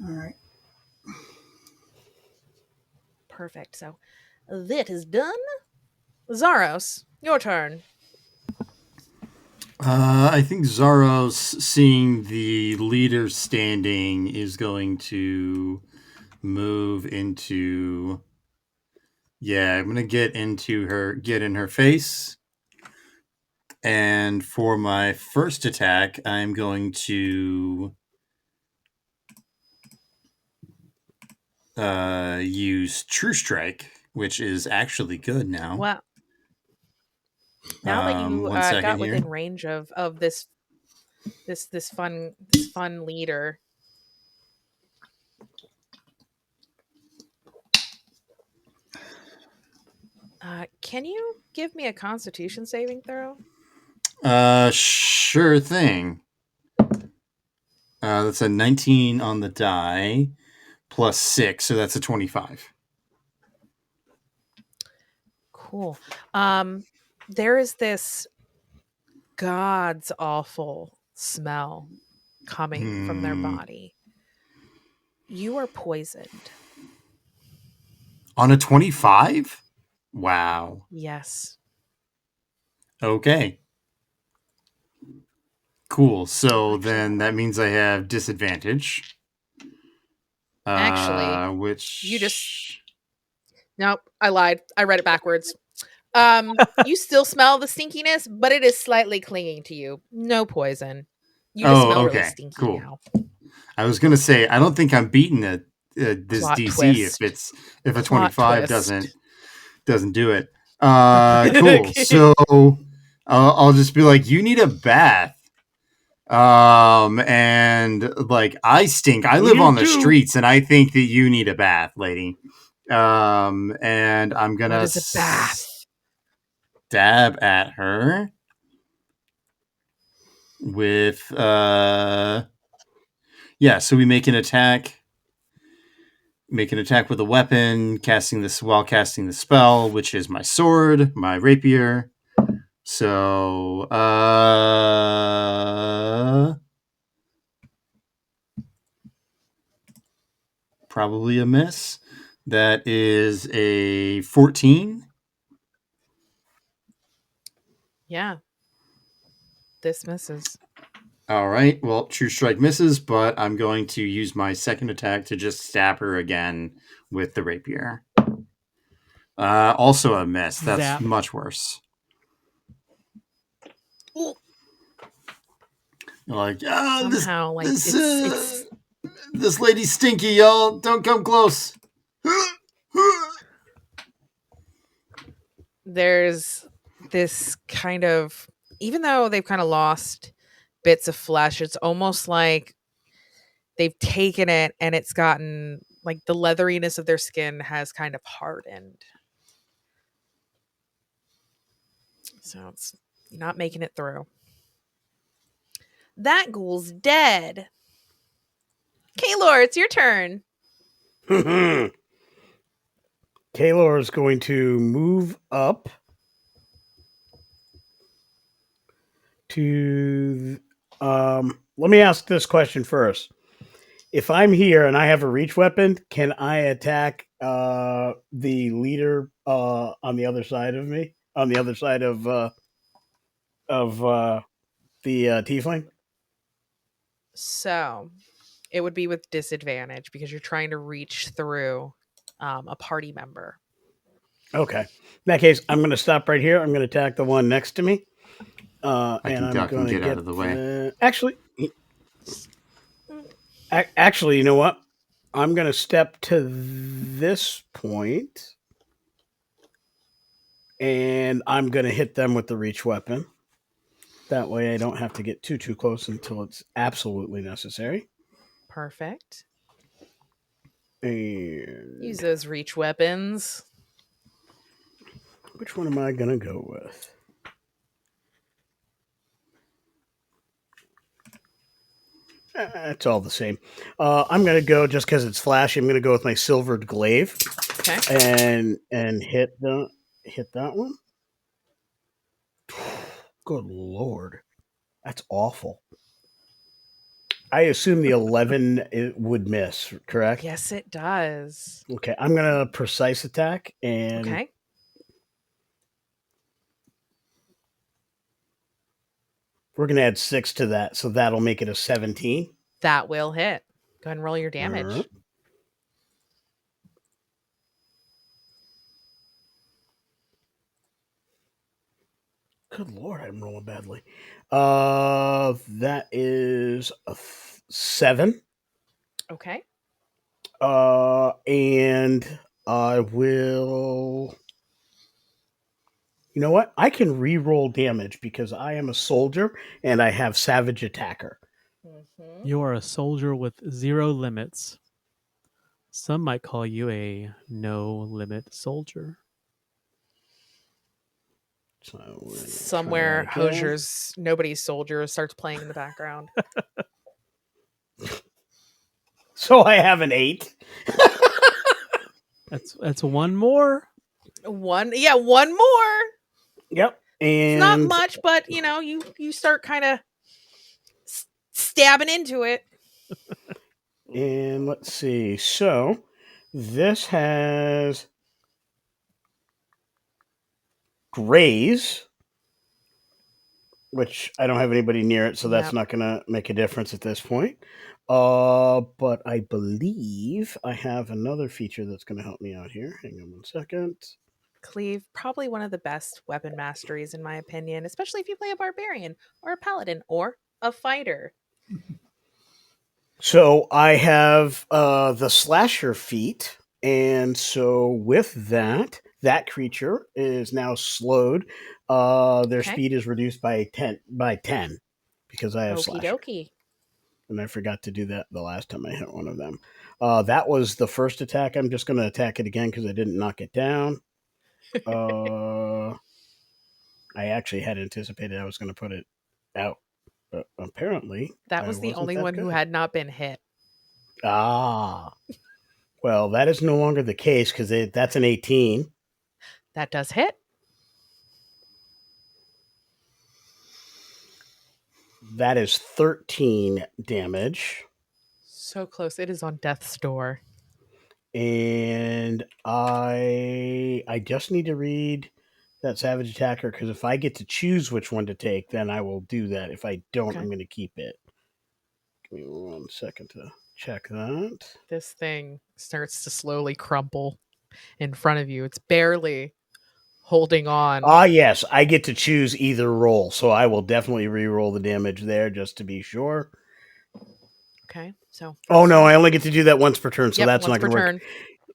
All right. Perfect. So that is done. Zarros, your turn. I think Zarros, seeing the leader standing, is going to move into Yeah, I'm gonna get in her face. And for my first attack, I'm going to use True Strike, which is actually good now. Well, now that you 1 second got here. within range of this fun leader. Can you give me a Constitution saving throw? Sure thing. That's a 19 on the die plus 6, so that's a 25. Cool. There is this god's awful smell coming from their body. You are poisoned. On a 25? Wow. Yes. Okay. Cool. So then that means I have disadvantage. Actually, which you just... Nope, I lied. I read it backwards. You still smell the stinkiness, but it is slightly clinging to you. No poison. You just smell really stinky cool. now. I was gonna say I don't think I'm beating this Plot DC twist. if a Plot 25 twist. doesn't do it. Cool. So I'll just be like, you need a bath. And like I stink. I live on the streets, and I think that you need a bath, lady. And I'm gonna What is a bath? stab at her with so we make an attack with a weapon, while casting the spell, which is my sword, my rapier. So probably a miss. That is a 14. Yeah. This misses. All right. Well, True Strike misses, but I'm going to use my second attack to just stab her again with the rapier. Also a miss. That's Zap. much worse. Ooh. Like, Somehow, this lady's stinky, y'all. Don't come close. There's this kind of, even though they've kind of lost bits of flesh, it's almost like they've taken it and it's gotten like the leatheriness of their skin has kind of hardened. So it's not making it through. That ghoul's dead. Kaelor, it's your turn. Kaelor is going to move up to... let me ask this question first. If I'm here and I have a reach weapon, can I attack the leader on the other side of me? On the other side of the tiefling? So it would be with disadvantage because you're trying to reach through a party member. Okay. In that case, I'm going to stop right here. I'm going to attack the one next to me. I and can I'm duck going and to get out of the way. Actually, you know what? I'm going to step to this point, and I'm going to hit them with the reach weapon. That way I don't have to get too close until it's absolutely necessary. Perfect. And Use those reach weapons. which one am I going to go with? It's all the same. I'm going to go, just because it's flashy, I'm going to go with my silvered glaive. Okay. And hit that one. Good Lord. That's awful. I assume the 11 would miss, correct? Yes, it does. Okay, I'm going to precise attack. And Okay. we're going to add 6 to that, so that'll make it a 17. That will hit. Go ahead and roll your damage. Right. good lord, I'm rolling badly. That is a 7. Okay. And I will. You know what? I can re-roll damage because I am a soldier and I have savage attacker. Mm-hmm. You are a soldier with 0 limits. Some might call you a no-limit soldier. So we're gonna Somewhere, try that again. Hosier's Nobody's Soldier starts playing in the background. So I have an 8. That's one more. One more. Yep. And It's not much, but you start kind of stabbing into it. And let's see. So this has graze, which I don't have anybody near it, so that's Yep. not going to make a difference at this point. But I believe I have another feature that's going to help me out here. Hang on one second. Cleave, probably one of the best weapon masteries in my opinion, especially if you play a barbarian or a paladin or a fighter. So I have the slasher feat, and so with that creature is now slowed. Their Okay. speed is reduced by 10 because I have Okie slasher. dokie. And I forgot to do that the last time I hit one of them. That was the first attack. I'm just going to attack it again because I didn't knock it down. I actually had anticipated I was going to put it out, but apparently That I was the wasn't only that one who good. had not been hit. Ah, well, that is no longer the case because that's an 18. That does hit. That is 13 damage. So close. It is on death's door. And I just need to read that savage attacker because if I get to choose which one to take, then I will do that. If I don't, Okay. I'm going to keep it. Give me 1 second to check that. This thing starts to slowly crumple in front of you. It's barely holding on. Ah, yes, I get to choose either roll, so I will definitely re-roll the damage there just to be sure. Okay, so. Oh no, I only get to do that once per turn, so Yep, that's once not going to per work. turn.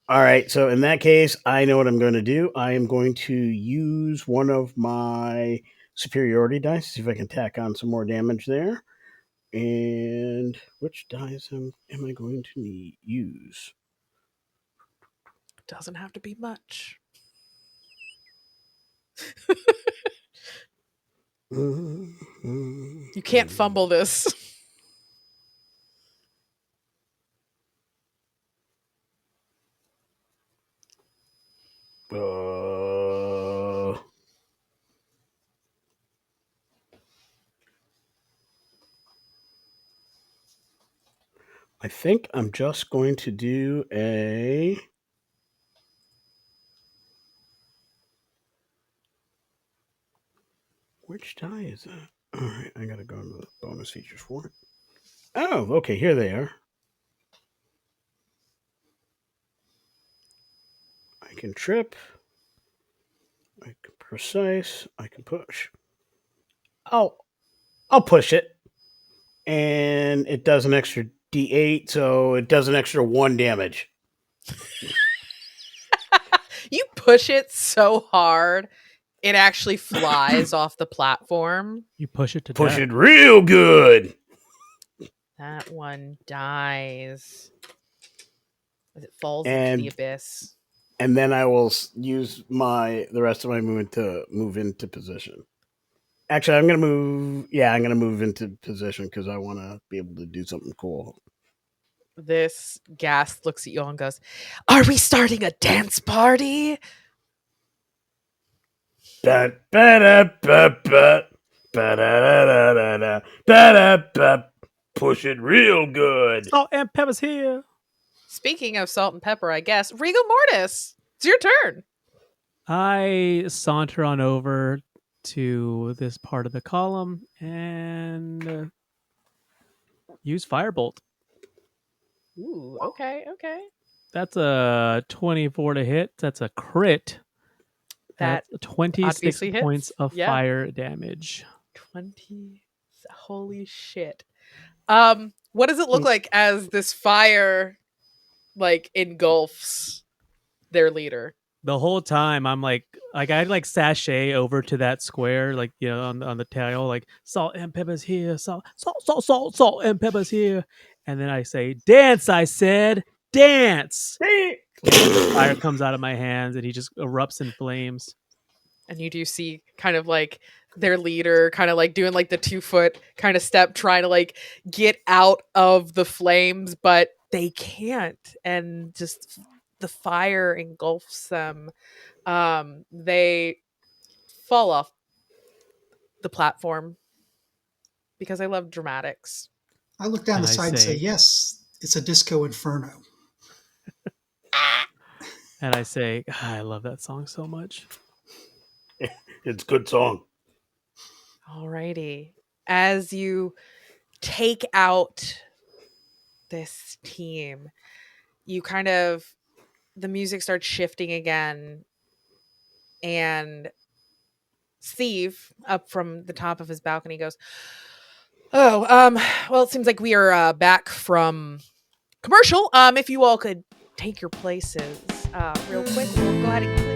All right, so in that case, I know what I'm going to do. I am going to use one of my superiority dice, see if I can tack on some more damage there. And which dice am I going to use? Doesn't have to be much. You can't fumble this. I think I'm just going to do a. Which die is that? All right, I gotta go into the bonus features for it. Oh, okay, here they are. I can trip. I can precise. I can push. I'll push it, and it does an extra D8, so it does an extra 1 damage. You push it so hard, it actually flies off the platform. You push it to Push death. it real good. That one dies as it falls into And the abyss. and then I will use the rest of my movement to move into position. Actually, I'm gonna move. Yeah, I'm gonna move into position because I want to be able to do something cool. This ghast looks at you and goes, "Are we starting a dance party?" Push it real good. Oh, and Peppa's here. Speaking of salt and pepper, I guess, Rigomortis, it's your turn. I saunter on over to this part of the column and use Firebolt. Ooh, okay. That's a 24 to hit. That's a crit. That That's 26 obviously hits. points of Yeah. fire damage. 20. Holy shit. What does it look like as this fire like engulfs their leader? The whole time I'm like I'd like sashay over to that square, like, you know, on the tile, like salt and pepper's here, salt and pepper's here, and then I say, "Dance!" I said, "Dance!" And fire comes out of my hands, and he just erupts in flames. And you do see kind of like their leader kind of like doing like the 2-foot kind of step, trying to like get out of the flames, but they can't, and just the fire engulfs them. They fall off the platform because I love dramatics. I look down And the I side and say, say- yes, it's a disco inferno. And I say, "God, I love that song so much." It's a good song. Alrighty. As you take out this team, you kind of, the music starts shifting again, and Steve, up from the top of his balcony, goes, "Oh, well, it seems like we are back from commercial. If you all could take your places real quick, we'll go ahead and